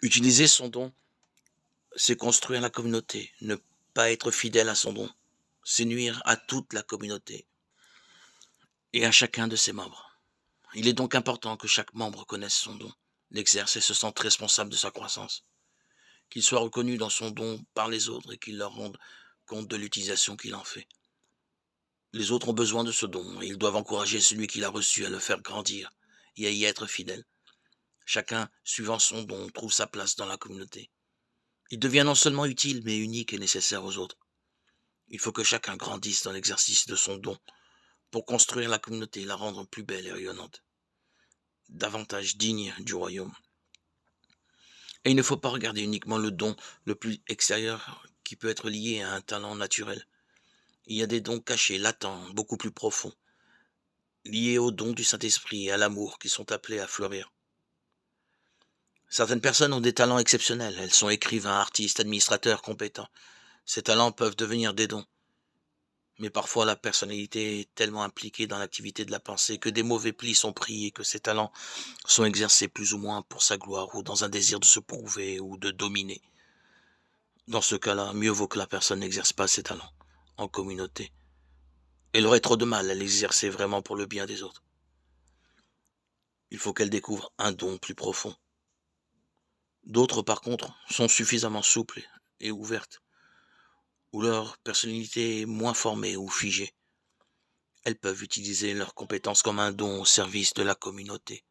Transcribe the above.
Utiliser son don, c'est construire la communauté. Ne pas être fidèle à son don, c'est nuire à toute la communauté et à chacun de ses membres. Il est donc important que chaque membre connaisse son don, l'exerce et se sente responsable de sa croissance, qu'il soit reconnu dans son don par les autres et qu'il leur rende compte de l'utilisation qu'il en fait. Les autres ont besoin de ce don et ils doivent encourager celui qui l'a reçu à le faire grandir et à y être fidèle. Chacun, suivant son don, trouve sa place dans la communauté. Il devient non seulement utile, mais unique et nécessaire aux autres. Il faut que chacun grandisse dans l'exercice de son don pour construire la communauté et la rendre plus belle et rayonnante, davantage digne du royaume. Et il ne faut pas regarder uniquement le don le plus extérieur qui peut être lié à un talent naturel. Il y a des dons cachés, latents, beaucoup plus profonds, liés au don du Saint-Esprit et à l'amour qui sont appelés à fleurir. Certaines personnes ont des talents exceptionnels. Elles sont écrivains, artistes, administrateurs compétents. Ces talents peuvent devenir des dons. Mais parfois la personnalité est tellement impliquée dans l'activité de la pensée que des mauvais plis sont pris et que ces talents sont exercés plus ou moins pour sa gloire ou dans un désir de se prouver ou de dominer. Dans ce cas-là, mieux vaut que la personne n'exerce pas ses talents en communauté. Elle aurait trop de mal à l'exercer vraiment pour le bien des autres. Il faut qu'elle découvre un don plus profond. D'autres, par contre, sont suffisamment souples et ouvertes, ou leur personnalité est moins formée ou figée. Elles peuvent utiliser leurs compétences comme un don au service de la communauté.